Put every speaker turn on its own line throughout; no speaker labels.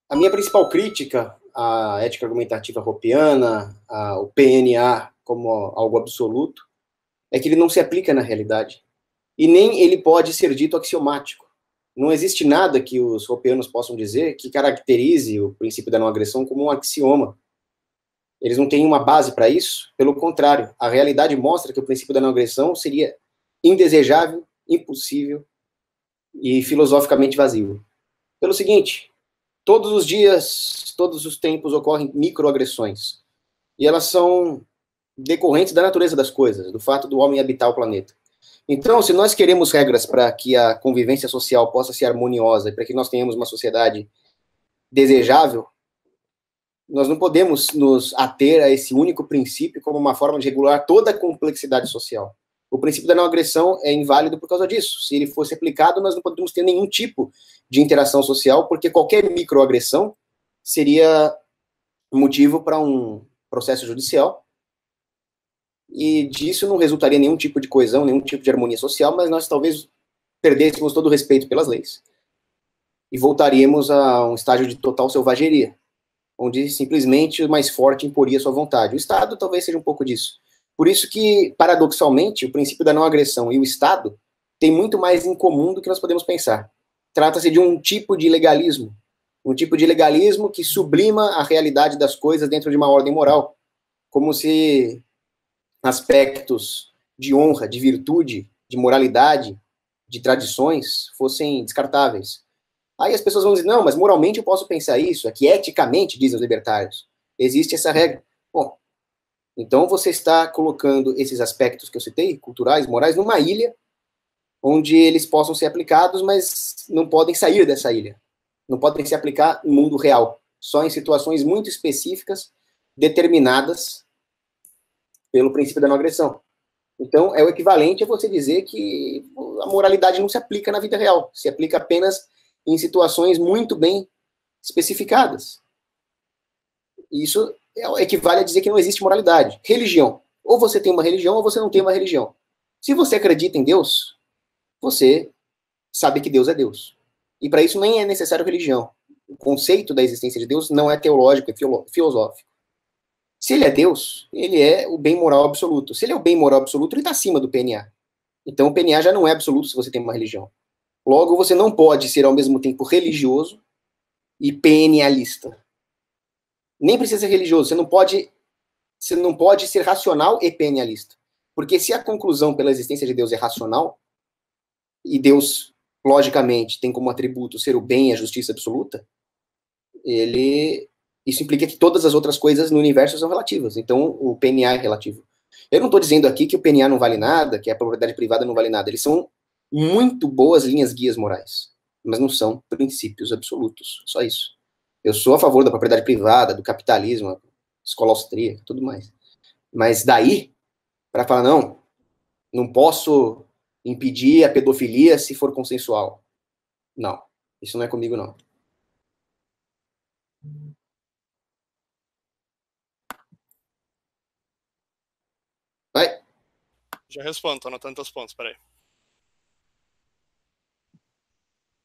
A minha principal crítica à ética argumentativa hoppiana, ao PNA como algo absoluto, é que ele não se aplica na realidade. E nem ele pode ser dito axiomático. Não existe nada que os hoppianos possam dizer que caracterize o princípio da não agressão como um axioma. Eles não têm uma base para isso. Pelo contrário, a realidade mostra que o princípio da não agressão seria indesejável, impossível e filosoficamente vazio. Pelo seguinte, todos os dias, todos os tempos ocorrem microagressões. E elas são decorrentes da natureza das coisas, do fato do homem habitar o planeta. Então, se nós queremos regras para que a convivência social possa ser harmoniosa e para que nós tenhamos uma sociedade desejável, nós não podemos nos ater a esse único princípio como uma forma de regular toda a complexidade social. O princípio da não agressão é inválido por causa disso. Se ele fosse aplicado, nós não podemos ter nenhum tipo de interação social, porque qualquer microagressão seria motivo para um processo judicial, e disso não resultaria nenhum tipo de coesão, nenhum tipo de harmonia social, mas nós talvez perdêssemos todo o respeito pelas leis e voltaríamos a um estágio de total selvageria, onde simplesmente o mais forte imporia sua vontade. O Estado talvez seja um pouco disso. Por isso que, paradoxalmente, o princípio da não agressão e o Estado têm muito mais em comum do que nós podemos pensar. Trata-se de um tipo de legalismo que sublima a realidade das coisas dentro de uma ordem moral, como se aspectos de honra, de virtude, de moralidade, de tradições fossem descartáveis. Aí as pessoas vão dizer, não, mas moralmente eu posso pensar isso, é que eticamente, dizem os libertários, existe essa regra. Bom, então você está colocando esses aspectos que eu citei, culturais, morais, numa ilha, onde eles possam ser aplicados, mas não podem sair dessa ilha. Não podem se aplicar no mundo real, só em situações muito específicas, determinadas pelo princípio da não agressão. Então, é o equivalente a você dizer que a moralidade não se aplica na vida real, se aplica apenas em situações muito bem especificadas. Isso equivale a dizer que não existe moralidade. Religião. Ou você tem uma religião ou você não tem uma religião. Se você acredita em Deus, você sabe que Deus é Deus. E para isso nem é necessário religião. O conceito da existência de Deus não é teológico, é filosófico. Se ele é Deus, ele é o bem moral absoluto. Se ele é o bem moral absoluto, ele está acima do PNA. Então o PNA já não é absoluto se você tem uma religião. Logo, você não pode ser ao mesmo tempo religioso e PNAlista. Nem precisa ser religioso, você não pode ser racional e PNAlista. Porque se a conclusão pela existência de Deus é racional, e Deus, logicamente, tem como atributo ser o bem e a justiça absoluta, isso implica que todas as outras coisas no universo são relativas. Então, o PNA é relativo. Eu não estou dizendo aqui que o PNA não vale nada, que a propriedade privada não vale nada. Eles são muito boas linhas guias morais, mas não são princípios absolutos. Só isso. Eu sou a favor da propriedade privada, do capitalismo, escola austríaca, tudo mais. Mas daí, para falar, não posso impedir a pedofilia se for consensual. Não, isso não é comigo, não. Vai.
Já respondo, tô anotando teus pontos, peraí.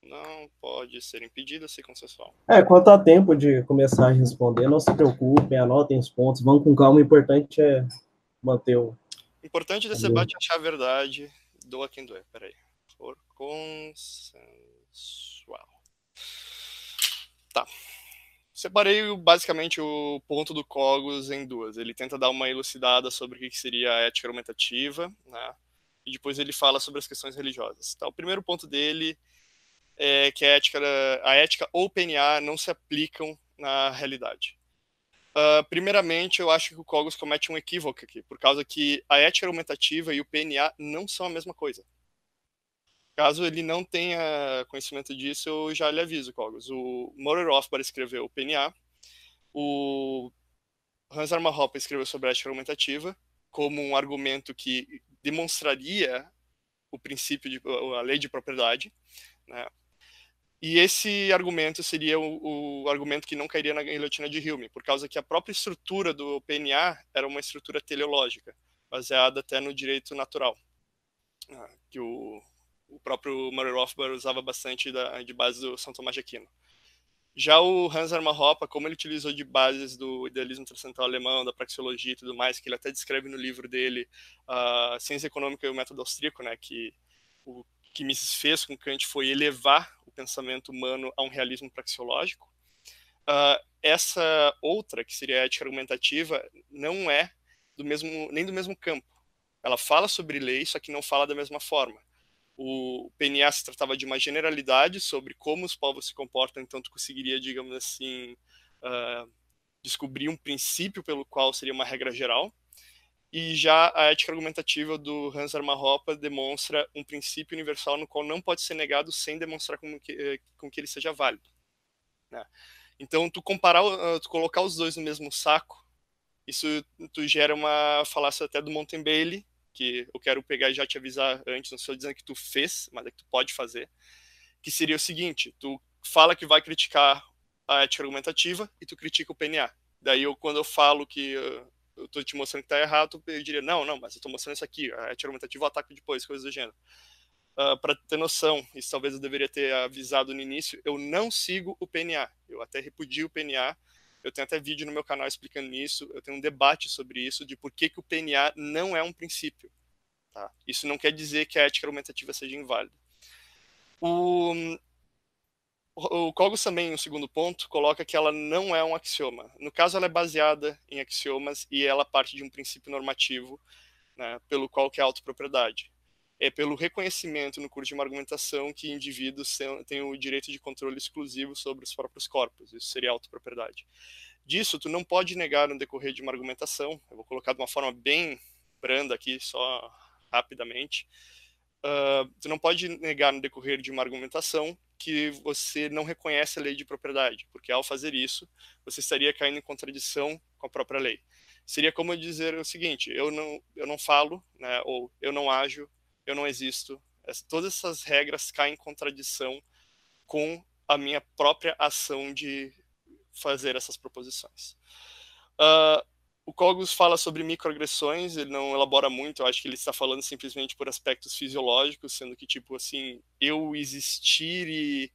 Não pode ser impedida se consensual.
Quanto a tempo de começar a responder, não se preocupem, anotem os pontos, vão com calma, o importante é manter o...
O importante desse debate é achar a verdade, doa quem doer, peraí. For consensual. Tá. Separei basicamente o ponto do Cogos em duas. Ele tenta dar uma elucidada sobre o que seria a ética argumentativa, né? E depois ele fala sobre as questões religiosas. Tá, o primeiro ponto dele é que a ética ou o PNA não se aplicam na realidade. Primeiramente, eu acho que o Cogos comete um equívoco aqui, por causa que a ética argumentativa e o PNA não são a mesma coisa. Caso ele não tenha conhecimento disso, eu já lhe aviso, Cogos. O Murray Rothbard escreveu o PNA, o Hans Hermann Hoppe escreveu sobre a ética argumentativa como um argumento que demonstraria o princípio a lei de propriedade, né? E esse argumento seria o argumento que não cairia na guilhotina de Hume, por causa que a própria estrutura do PNA era uma estrutura teleológica, baseada até no direito natural, que o o próprio Murray Rothbard usava bastante de base do São Tomás de Aquino. Já o Hans Hermann Hoppe, como ele utilizou de bases do idealismo transcendental alemão, da praxeologia e tudo mais, que ele até descreve no livro dele, a Ciência Econômica e o Método Austríaco, né, que o que Mises fez com Kant foi elevar o pensamento humano a um realismo praxeológico. Essa outra, que seria a ética argumentativa, não é nem do mesmo campo. Ela fala sobre lei, só que não fala da mesma forma. O PNA se tratava de uma generalidade sobre como os povos se comportam, então tu conseguiria, digamos assim, descobrir um princípio pelo qual seria uma regra geral. E já a ética argumentativa do Hans Hermann Hoppe demonstra um princípio universal no qual não pode ser negado sem demonstrar com que ele seja válido, né? Então, tu colocar os dois no mesmo saco, isso tu gera uma falácia até do Mountain Bailey, que eu quero pegar e já te avisar antes, não estou dizendo que tu fez, mas é que tu pode fazer, que seria o seguinte: tu fala que vai criticar a ética argumentativa e tu critica o PNA. Daí, quando eu falo que eu estou te mostrando que está errado, eu diria, não, mas eu estou mostrando isso aqui, a ética argumentativa eu ataco depois, coisas do gênero. Para ter noção, isso talvez eu deveria ter avisado no início, eu não sigo o PNA, eu até repudio o PNA. Eu tenho até vídeo no meu canal explicando isso. Eu tenho um debate sobre isso, de por que o PNA não é um princípio. Tá? Isso não quer dizer que a ética argumentativa seja inválida. O Cogos também, no segundo ponto, coloca que ela não é um axioma. No caso, ela é baseada em axiomas e ela parte de um princípio normativo, né, pelo qual que é a autopropriedade. É pelo reconhecimento no curso de uma argumentação que indivíduos têm o direito de controle exclusivo sobre os próprios corpos. Isso seria autopropriedade. Disso, tu não pode negar no decorrer de uma argumentação. Eu vou colocar de uma forma bem branda aqui, só rapidamente. Tu não pode negar no decorrer de uma argumentação que você não reconhece a lei de propriedade, porque ao fazer isso, você estaria caindo em contradição com a própria lei. Seria como dizer o seguinte: eu não falo, né, ou eu não ajo, eu não existo. Todas essas regras caem em contradição com a minha própria ação de fazer essas proposições. O Cogos fala sobre microagressões, ele não elabora muito, eu acho que ele está falando simplesmente por aspectos fisiológicos, sendo que, tipo assim, eu existir e,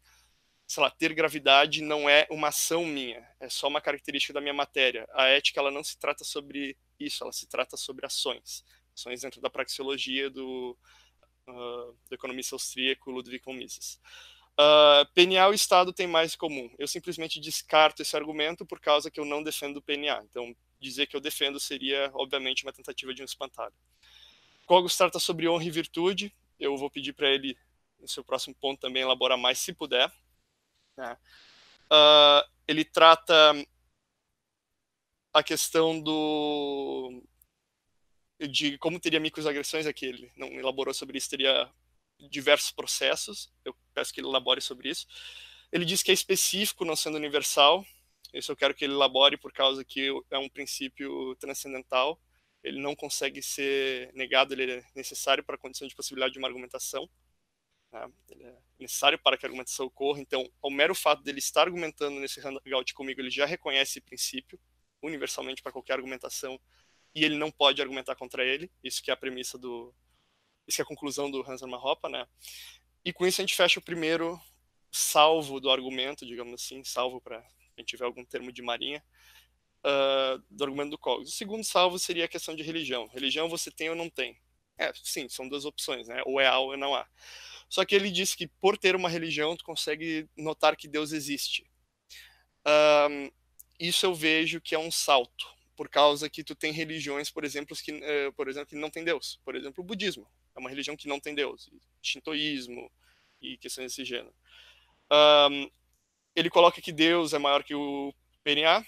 sei lá, ter gravidade não é uma ação minha, é só uma característica da minha matéria. A ética, ela não se trata sobre isso, ela se trata sobre ações dentro da praxeologia do economista austríaco Ludwig von Mises. PNA e o Estado têm mais em comum. Eu simplesmente descarto esse argumento por causa que eu não defendo o PNA. Então, dizer que eu defendo seria, obviamente, uma tentativa de um espantalho. Cogos trata sobre honra e virtude. Eu vou pedir para ele, no seu próximo ponto, também elaborar mais, se puder. Né? Ele trata a questão de como teria microagressões, aqui ele não elaborou sobre isso, teria diversos processos. Eu peço que ele elabore sobre isso. Ele diz que é específico, não sendo universal. Isso eu quero que ele elabore por causa que é um princípio transcendental. Ele não consegue ser negado, ele é necessário para a condição de possibilidade de uma argumentação. Né? Ele é necessário para que a argumentação ocorra. Então, ao mero fato dele estar argumentando nesse hangout comigo, ele já reconhece esse princípio universalmente para qualquer argumentação e ele não pode argumentar contra ele. Isso que é a premissa isso que é a conclusão do Hans Hermann Hoppe, né? E com isso a gente fecha o primeiro salvo do argumento, digamos assim, salvo para quem tiver algum termo de marinha, do argumento do Cogos. O segundo salvo seria a questão de religião. Religião você tem ou não tem? Sim, são duas opções, né? Ou é há ou não há. Só que ele diz que por ter uma religião, tu consegue notar que Deus existe. Isso eu vejo que é um salto, por causa que tu tem religiões, por exemplo, que não tem Deus. Por exemplo, o budismo é uma religião que não tem Deus. Shintoísmo e questões desse gênero. Ele coloca que Deus é maior que o PNA.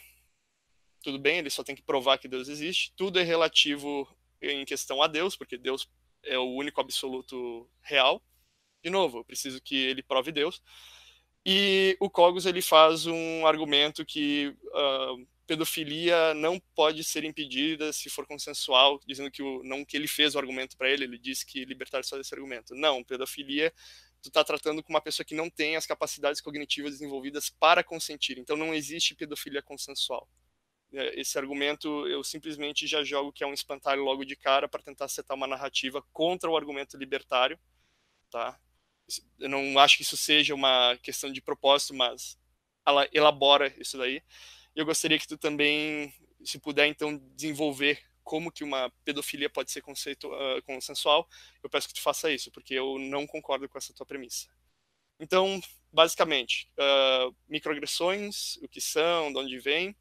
Tudo bem, ele só tem que provar que Deus existe. Tudo é relativo em questão a Deus, porque Deus é o único absoluto real. De novo, eu preciso que ele prove Deus. E o Cogos, ele faz um argumento que pedofilia não pode ser impedida se for consensual, dizendo que não que ele fez o argumento para ele disse que libertar só desse argumento. Não, pedofilia, tu tá tratando com uma pessoa que não tem as capacidades cognitivas desenvolvidas para consentir. Então não existe pedofilia consensual. Esse argumento eu simplesmente já jogo que é um espantalho logo de cara para tentar setar uma narrativa contra o argumento libertário, tá? Eu não acho que isso seja uma questão de propósito, mas ela elabora isso daí. E eu gostaria que tu também, se puder, então, desenvolver como que uma pedofilia pode ser consensual. Eu peço que tu faça isso, porque eu não concordo com essa tua premissa. Então, basicamente, microagressões, o que são, de onde vem,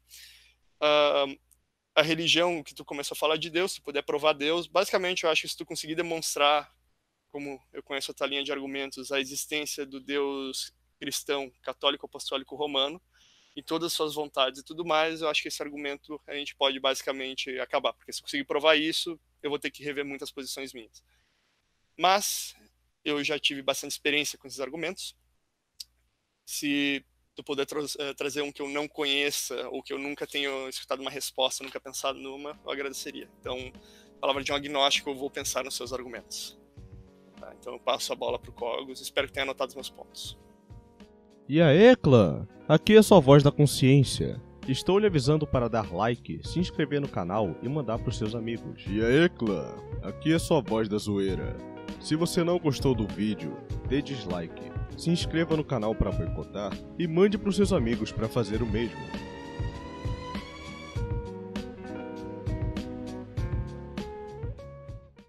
a religião que tu começou a falar de Deus, se puder provar Deus, basicamente eu acho que se tu conseguir demonstrar, como eu conheço a tua linha de argumentos, a existência do Deus cristão, católico, apostólico, romano, e todas as suas vontades e tudo mais, eu acho que esse argumento a gente pode basicamente acabar, porque se eu conseguir provar isso, eu vou ter que rever muitas posições minhas. Mas eu já tive bastante experiência com esses argumentos. Se tu puder trazer um que eu não conheça, ou que eu nunca tenha escutado uma resposta, nunca pensado numa, eu agradeceria. Então, palavra de um agnóstico, eu vou pensar nos seus argumentos. Tá, então eu passo a bola pro Cogos, espero que tenha anotado os meus pontos.
E aí, clã? Aqui é sua voz da consciência. Estou lhe avisando para dar like, se inscrever no canal e mandar para os seus amigos. E aí, clã? Aqui é sua voz da zoeira. Se você não gostou do vídeo, dê dislike, se inscreva no canal para boicotar e mande para os seus amigos para fazer o mesmo.